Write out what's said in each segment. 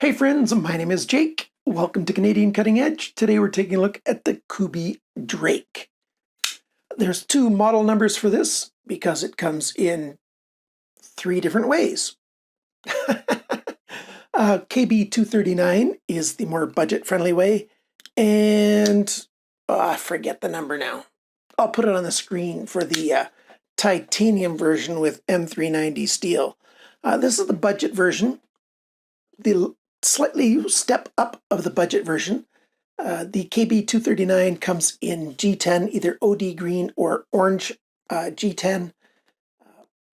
Hey friends, my name is Jake. Welcome to Canadian Cutting Edge. Today we're taking a look at the Kubey DRAKE. There's two model numbers for this because it comes in three different ways. KB239 is the more budget-friendly way, and I forget the number now. I'll put it on the screen for the titanium version with M390 steel. This is the budget version. The slightly step up of the budget version. The KB239 comes in G10, either OD green or orange G10,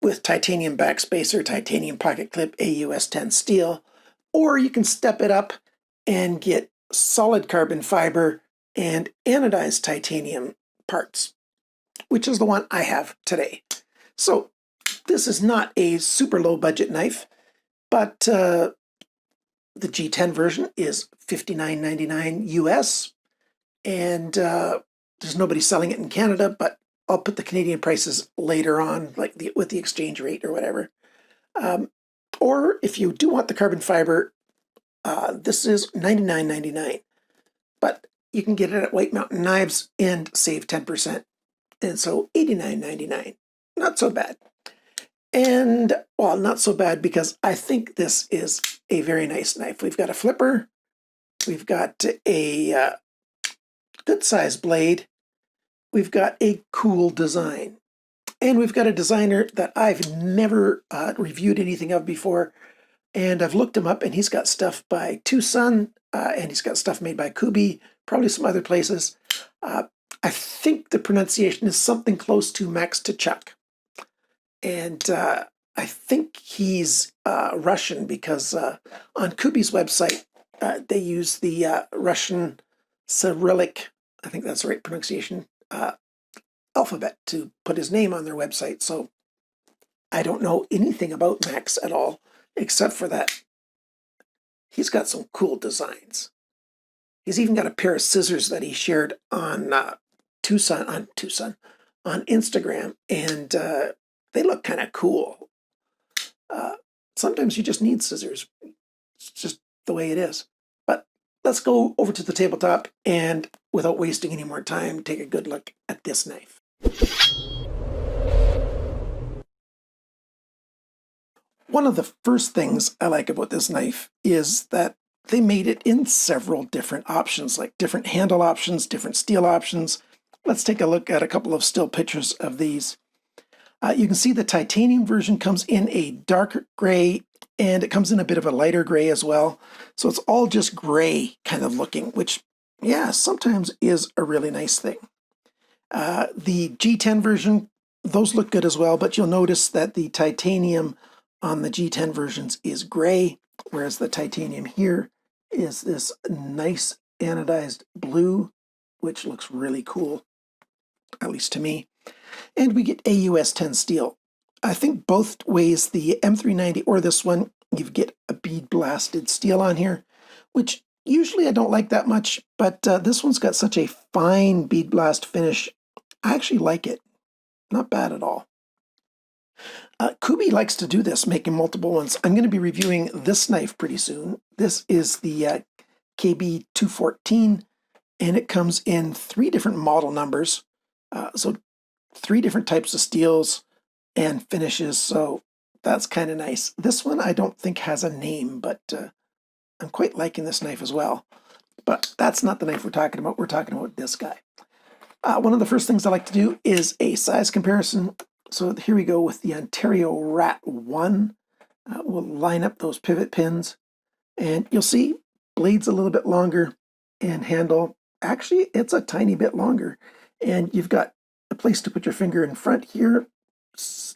with titanium backspacer, titanium pocket clip, AUS 10 steel, or you can step it up and get solid carbon fiber and anodized titanium parts, which is the one I have today. So this is not a super low budget knife, but the G10 version is $59.99 US, and there's nobody selling it in Canada, but I'll put the Canadian prices later on, like with the exchange rate or whatever. Or if you do want the carbon fiber, this is $99.99, but you can get it at White Mountain Knives and save 10%, and so $89.99. Not so bad. And, well, not so bad because I think this is a very nice knife. We've got a flipper. We've got a good-sized blade. We've got a cool design. And we've got a designer that I've never reviewed anything of before. And I've looked him up, and he's got stuff by Tucson, and he's got stuff made by Kubey, probably some other places. I think the pronunciation is something close to Max Tkachuk. And I think he's Russian because on Kubey's website, they use the Russian Cyrillic, I think that's the right pronunciation, alphabet to put his name on their website. So I don't know anything about Max at all, except for that he's got some cool designs. He's even got a pair of scissors that he shared on Tucson, on Instagram, and they look kind of cool. Sometimes you just need scissors. It's just the way it is. But let's go over to the tabletop and, without wasting any more time, take a good look at this knife. One of the first things I like about this knife is that they made it in several different options, like different handle options, different steel options. Let's take a look at a couple of still pictures of these. You can see the titanium version comes in a dark gray, and it comes in a bit of a lighter gray as well. So it's all just gray kind of looking, which, yeah, sometimes is a really nice thing. The G10 version, those look good as well, but you'll notice that the titanium on the G10 versions is gray, whereas the titanium here is this nice anodized blue, which looks really cool, at least to me. And we get AUS 10 steel. I think both ways, the M390 or this one, you get a bead blasted steel on here, which usually I don't like that much, but this one's got such a fine bead blast finish. I actually like it. Not bad at all. Kubey likes to do this, making multiple ones. I'm going to be reviewing this knife pretty soon. This is the KB214, and it comes in three different model numbers. So three different types of steels and finishes, so that's kind of nice. This one I don't think has a name, but I'm quite liking this knife as well. But that's not the knife we're talking about. We're talking about this guy. One of the first things I like to do is a size comparison. So here we go with the Ontario Rat 1. We'll line up those pivot pins, and you'll see blade's a little bit longer, and handle, actually, it's a tiny bit longer. And you've got a place to put your finger in front here.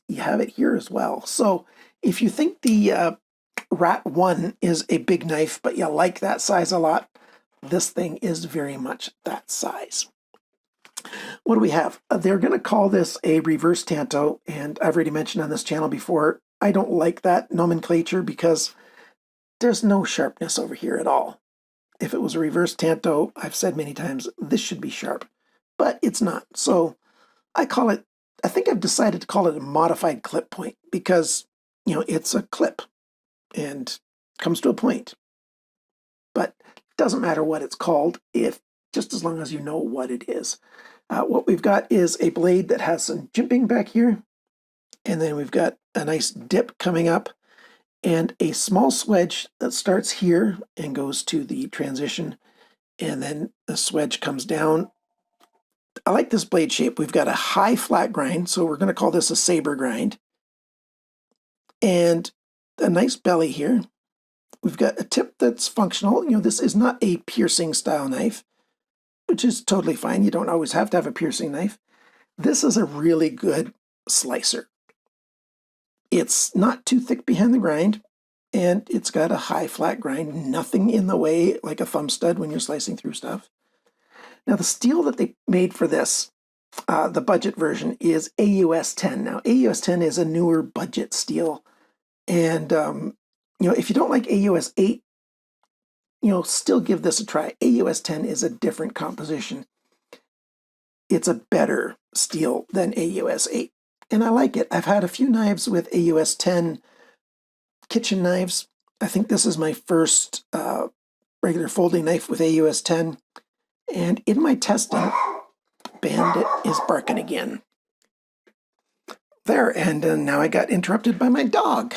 You have it here as well. So if you think the Rat 1 is a big knife, but you like that size a lot, this thing is very much that size. What do we have? They're going to call this a reverse Tanto, and I've already mentioned on this channel before, I don't like that nomenclature because there's no sharpness over here at all. If it was a reverse Tanto, I've said many times, this should be sharp, but it's not. So I think I've decided to call it a modified clip point because, you know, it's a clip and comes to a point. but it doesn't matter what it's called, if just as long as you know what it is. What we've got is a blade that has some jimping back here, and then we've got a nice dip coming up, and a small swedge that starts here and goes to the transition, and then the swedge comes down. I like this blade shape. We've got a high flat grind, so we're going to call this a saber grind, and a nice belly here. We've got a tip that's functional. You know, this is not a piercing style knife, which is totally fine. You don't always have to have a piercing knife. This is a really good slicer. It's not too thick behind the grind, and it's got a high flat grind, nothing in the way like a thumb stud when you're slicing through stuff. Now, the steel that they made for this, the budget version, is AUS 10. Now, AUS 10 is a newer budget steel, and you know, if you don't like AUS 8, you know, still give this a try. AUS 10 is a different composition. It's a better steel than AUS 8, and I like it. I've had a few knives with AUS 10 kitchen knives. I think this is my first regular folding knife with AUS 10, and in my testing, Bandit is barking again. There, and now I got interrupted by my dog.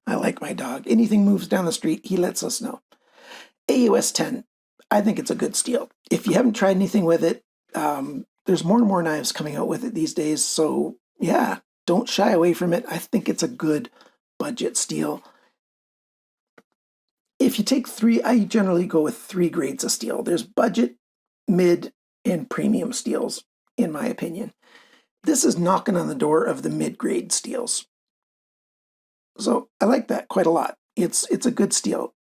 I like my dog. Anything moves down the street, he lets us know. AUS 10, I think it's a good steel. If you haven't tried anything with it, there's more and more knives coming out with it these days, so yeah, don't shy away from it. I think it's a good budget steel. If you take three, I generally go with 3 grades of steel. There's budget, mid, and premium steels, in my opinion. This is knocking on the door of the mid-grade steels. So I like that quite a lot. It's a good steel.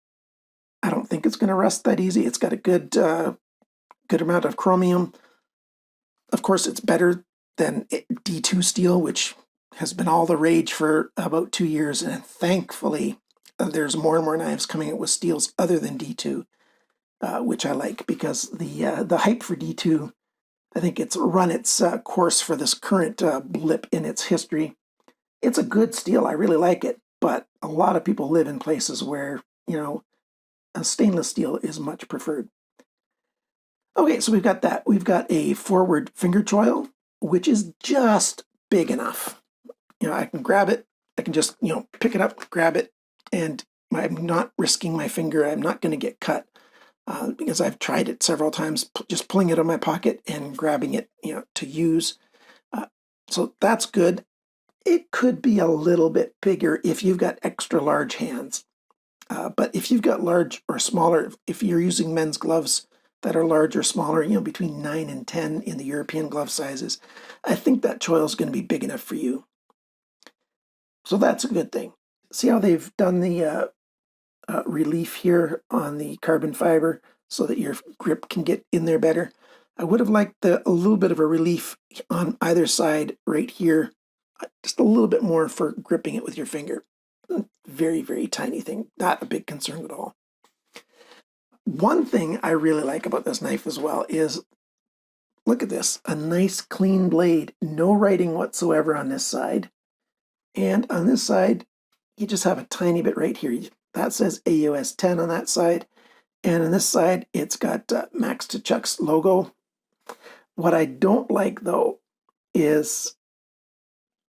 I don't think it's going to rust that easy. It's got a good amount of chromium. Of course, it's better than D2 steel, which has been all the rage for about 2 years, and thankfully there's more and more knives coming out with steels other than D2, which I like, because the hype for D2, I think it's run its course for this current blip in its history. It's a good steel. I really like it, but a lot of people live in places where, you know, a stainless steel is much preferred. Okay, so we've got that. We've got a forward finger choil, which is just big enough. You know, I can grab it. I can just, you know, pick it up, grab it, and I'm not risking my finger. I'm not going to get cut because I've tried it several times, just pulling it out of my pocket and grabbing it, you know, to use. So that's good. It could be a little bit bigger if you've got extra large hands. But if you've got large or smaller, if you're using men's gloves that are large or smaller, you know, between 9 and 10 in the European glove sizes, I think that choil is going to be big enough for you. So that's a good thing. See how they've done the relief here on the carbon fiber so that your grip can get in there better. I would have liked a little bit of a relief on either side right here, just a little bit more for gripping it with your finger. Very, very tiny thing, not a big concern at all. One thing I really like about this knife as well is, look at this, a nice clean blade, no writing whatsoever on this side. And on this side, you just have a tiny bit right here. That says AUS 10 on that side. And on this side, it's got Max Tkachuk's logo. What I don't like, though, is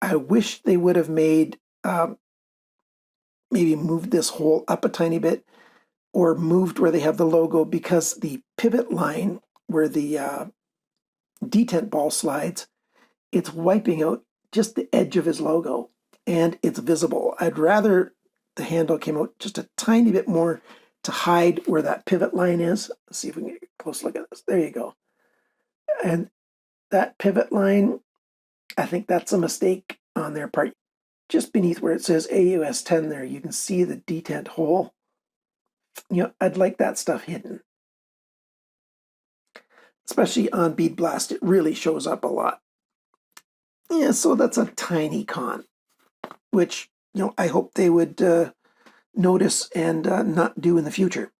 I wish they would have made, maybe moved this hole up a tiny bit, or moved where they have the logo, because the pivot line where the detent ball slides, it's wiping out just the edge of his logo, and it's visible. I'd rather the handle came out just a tiny bit more to hide where that pivot line is. Let's see if we can get a close look at this. There you go. And that pivot line, I think that's a mistake on their part. Just beneath where it says AUS 10 there, you can see the detent hole. You know, I'd like that stuff hidden. Especially on bead blast, it really shows up a lot. Yeah, so that's a tiny con, which, you know, I hope they would notice and not do in the future.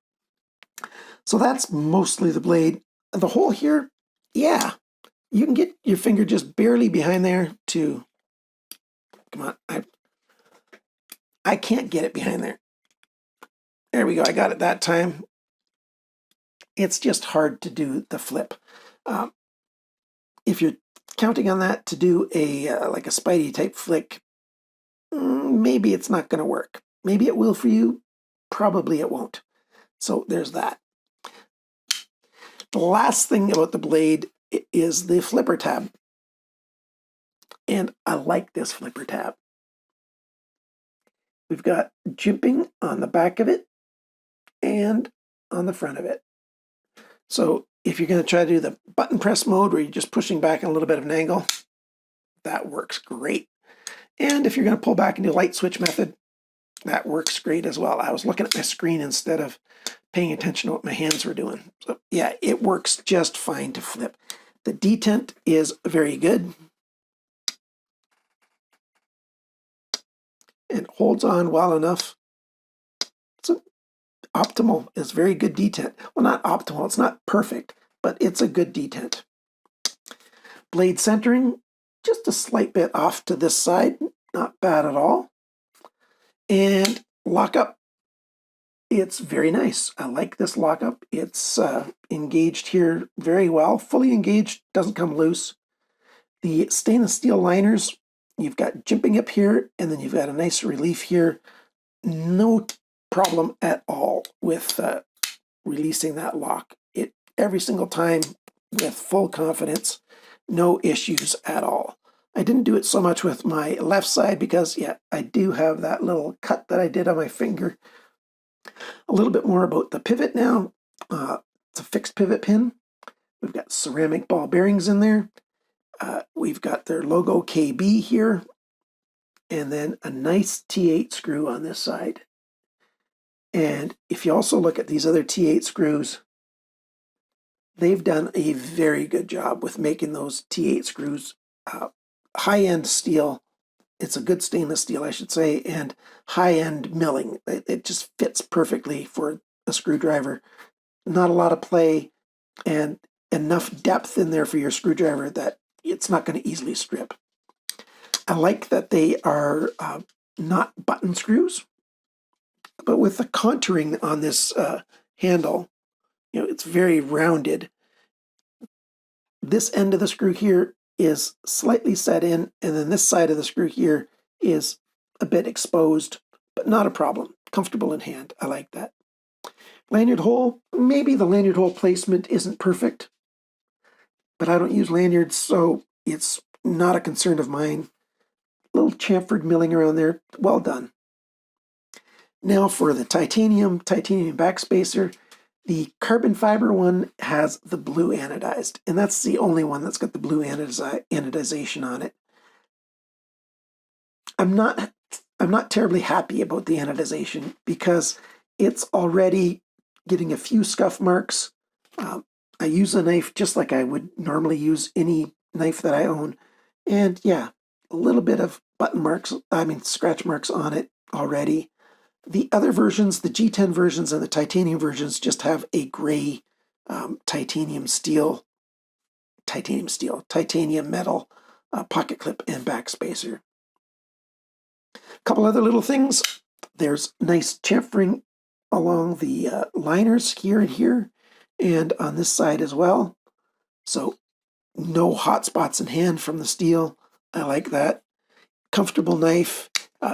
So that's mostly the blade. The hole here, yeah, you can get your finger just barely behind there to, come on, I can't get it behind there. There we go, I got it that time. It's just hard to do the flip. If you're counting on that to do a like a Spidey type flick, maybe it's not going to work. Maybe it will for you. Probably it won't. So there's that. The last thing about the blade is the flipper tab. And I like this flipper tab. We've got jimping on the back of it and on the front of it. So if you're going to try to do the button press mode where you're just pushing back in a little bit of an angle, that works great. And if you're going to pull back into light switch method, that works great as well. I was looking at my screen instead of paying attention to what my hands were doing. So yeah, it works just fine to flip. The detent is very good. It holds on well enough. So optimal is very good detent. Well, not optimal, it's not perfect, but it's a good detent. Blade centering, just a slight bit off to this side, not bad at all. And lockup, it's very nice. I like this lockup. It's engaged here very well. Fully engaged, doesn't come loose. The stainless steel liners, you've got jimping up here, and then you've got a nice relief here. No problem at all with releasing that lock. It every single time with full confidence, no issues at all. I didn't do it so much with my left side because, yeah, I do have that little cut that I did on my finger. A little bit more about the pivot now. It's a fixed pivot pin. We've got ceramic ball bearings in there. We've got their logo KB here, and then a nice T8 screw on this side. And if you also look at these other T8 screws, they've done a very good job with making those T8 screws high-end steel. It's a good stainless steel, I should say, and high-end milling. It just fits perfectly for a screwdriver. Not a lot of play and enough depth in there for your screwdriver that it's not going to easily strip. I like that they are not button screws, but with the contouring on this handle, you know, it's very rounded. This end of the screw here is slightly set in, and then this side of the screw here is a bit exposed, but not a problem. Comfortable in hand. I like that. Lanyard hole, maybe the lanyard hole placement isn't perfect, but I don't use lanyards, so it's not a concern of mine. Little chamfered milling around there, well done. Now for the titanium backspacer. The carbon fiber one has the blue anodized, and that's the only one that's got the blue anodization on it. I'm not terribly happy about the anodization because it's already getting a few scuff marks. I use a knife just like I would normally use any knife that I own, and yeah, a little bit of scratch marks on it already. The other versions, the G10 versions and the titanium versions, just have a gray titanium metal pocket clip and backspacer. A couple other little things. There's nice chamfering along the liners here and here, and on this side as well. So no hot spots in hand from the steel. I like that. Comfortable knife,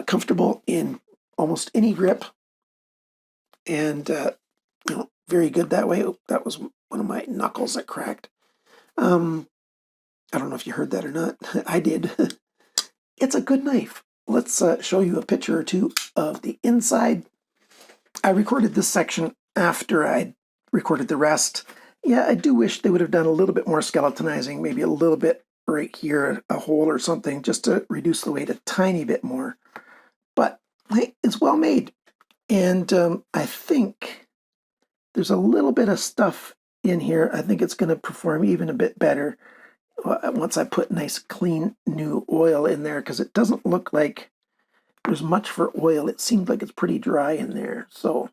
comfortable in almost any grip, and very good that way. Oh, that was one of my knuckles that cracked. I don't know if you heard that or not. I did. It's a good knife. Let's show you a picture or two of the inside. I recorded this section after I recorded the rest. Yeah, I do wish they would have done a little bit more skeletonizing, maybe a little bit right here, a hole or something, just to reduce the weight a tiny bit more. But hey, it's well made. And I think there's a little bit of stuff in here. I think it's going to perform even a bit better once I put nice, clean, new oil in there, because it doesn't look like there's much for oil. It seems like it's pretty dry in there. So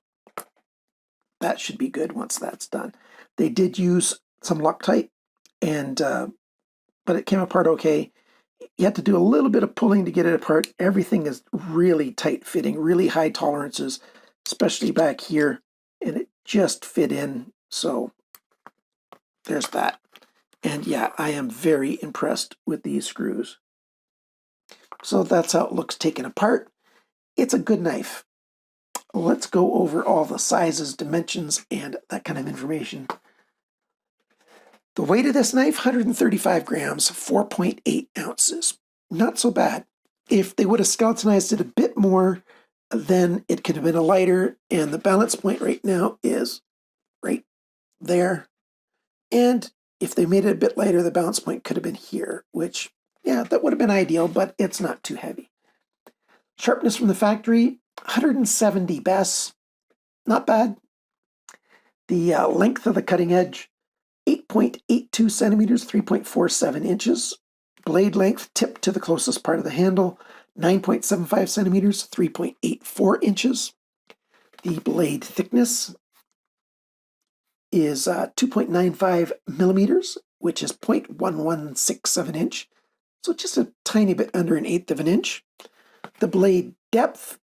that should be good once that's done. They did use some Loctite, but it came apart okay. You had to do a little bit of pulling to get it apart. Everything is really tight fitting, really high tolerances, especially back here, and it just fit in. So there's that. And yeah, I am very impressed with these screws. So that's how it looks taken apart. It's a good knife. Let's go over all the sizes, dimensions, and that kind of information. The weight of this knife, 135 grams, 4.8 ounces. Not so bad. If they would have skeletonized it a bit more, then it could have been a lighter, and the balance point right now is right there. And if they made it a bit lighter, the balance point could have been here, which, yeah, that would have been ideal, but it's not too heavy. Sharpness from the factory, 170 best. Not bad. The length of the cutting edge, 8.82 centimeters, 3.47 inches. Blade length, tip to the closest part of the handle, 9.75 centimeters, 3.84 inches. The blade thickness is 2.95 millimeters, which is 0.116 inch. So just a tiny bit under an eighth of an inch. The blade depth,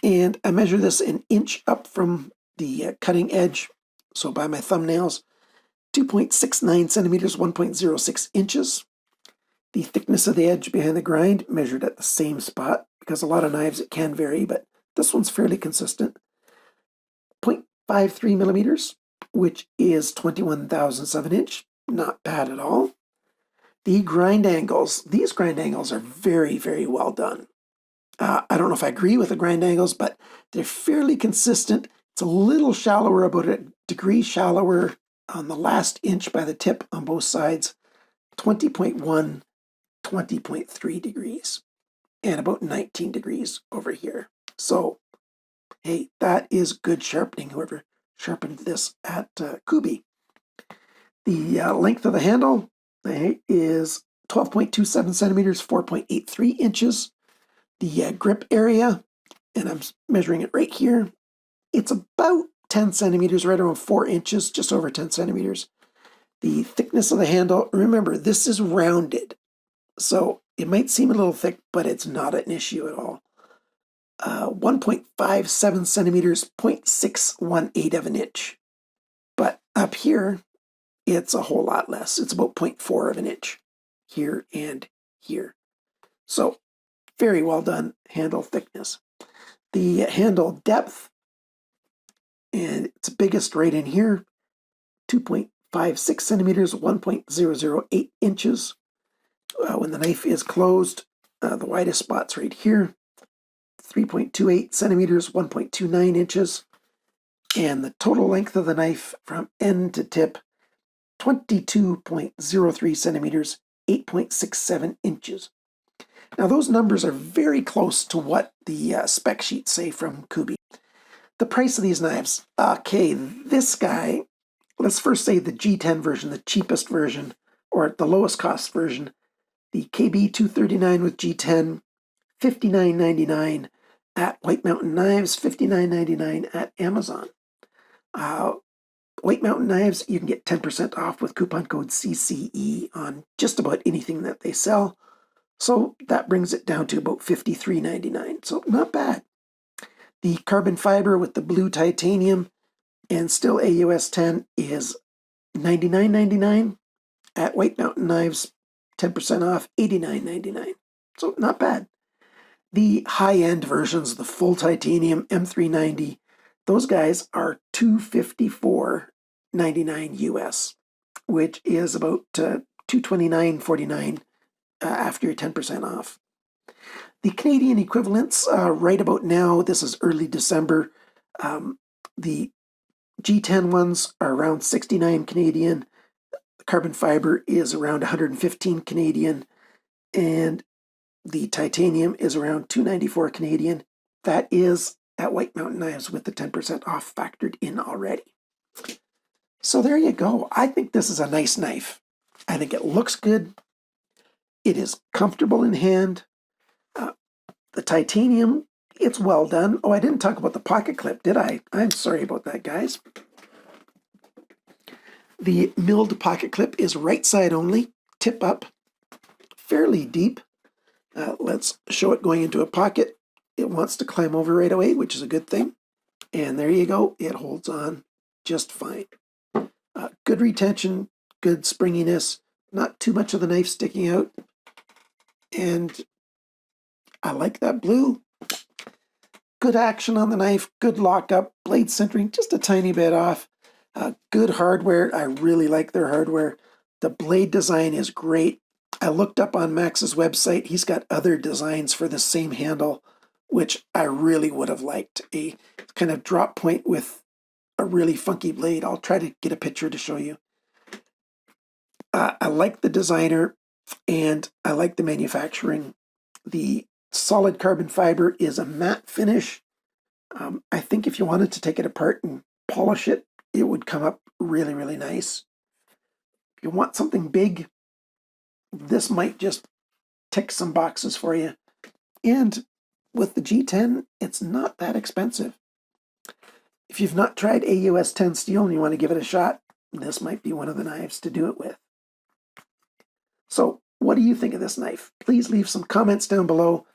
and I measure this an inch up from the cutting edge, so by my thumbnails, 2.69 centimeters, 1.06 inches. The thickness of the edge behind the grind, measured at the same spot, because a lot of knives it can vary, but this one's fairly consistent. 0.53 millimeters, which is 21/1000 of an inch. Not bad at all. The grind angles, these grind angles are very, very well done. I don't know if I agree with the grind angles, but they're fairly consistent. It's a little shallower, about a degree shallower on the last inch by the tip on both sides. 20.1, 20.3 degrees, and about 19 degrees over here. So, hey, that is good sharpening, whoever sharpened this at Kubey. The length of the handle is 12.27 centimeters, 4.83 inches. The grip area, and I'm measuring it right here, it's about 10 centimeters, right around 4 inches, just over 10 centimeters. The thickness of the handle, remember, this is rounded, so it might seem a little thick, but it's not an issue at all. 1.57 centimeters, 0.618 of an inch. But up here, it's a whole lot less. It's about 0.4 of an inch here and here. So, very well done handle thickness. The handle depth, and it's biggest right in here, 2.56 centimeters, 1.008 inches. When the knife is closed, the widest spot's right here, 3.28 centimeters, 1.29 inches. And the total length of the knife from end to tip, 22.03 centimeters, 8.67 inches. Now those numbers are very close to what the spec sheets say from Kubey. The price of these knives. Okay, this guy, let's first say the G10 version, the cheapest version, or the lowest cost version. The KB239 with G10, $59.99 at White Mountain Knives, $59.99 at Amazon. White Mountain Knives, you can get 10% off with coupon code CCE on just about anything that they sell. So that brings it down to about $53.99. So not bad. The carbon fiber with the blue titanium and still AUS 10 is $99.99 at White Mountain Knives, 10% off, $89.99. So not bad. The high-end versions, the full titanium M390, those guys are $254.99 US, which is about $229.49 after your 10% off. The Canadian equivalents, right about now, this is early December, the G10 ones are around 69 Canadian, the carbon fiber is around 115 Canadian, and the titanium is around 294 Canadian. That is at White Mountain Knives with the 10% off factored in already. So there you go. I think this is a nice knife. I think it looks good. It is comfortable in hand. The titanium, it's well done. Oh, I didn't talk about the pocket clip, did I? I'm sorry about that, guys. The milled pocket clip is right side only, tip up, fairly deep. Let's show it going into a pocket. It wants to climb over right away, which is a good thing. And there you go. It holds on just fine. Good retention, good springiness, not too much of the knife sticking out. And I like that blue. Good action on the knife, good lockup, blade centering just a tiny bit off. Good hardware. I really like their hardware. The blade design is great. I looked up on Max's website. He's got other designs for the same handle, which I really would have liked. A kind of drop point with a really funky blade. I'll try to get a picture to show you. I like the designer and I like the manufacturing. The solid carbon fiber is a matte finish. I think if you wanted to take it apart and polish it, it would come up really, really nice. If you want something big, this might just tick some boxes for you. And with the G10, it's not that expensive. If you've not tried AUS 10 steel and you want to give it a shot, this might be one of the knives to do it with. So, what do you think of this knife? Please leave some comments down below.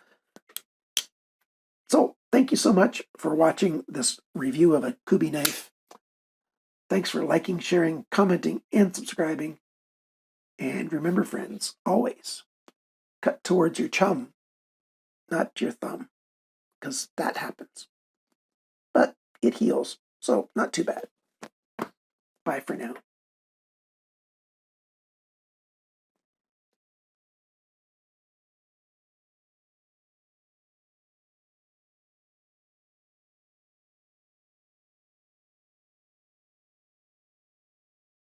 So, thank you so much for watching this review of a Kubey knife. Thanks for liking, sharing, commenting, and subscribing. And remember, friends, always cut towards your chum, not your thumb, because that happens. But it heals, so not too bad. Bye for now.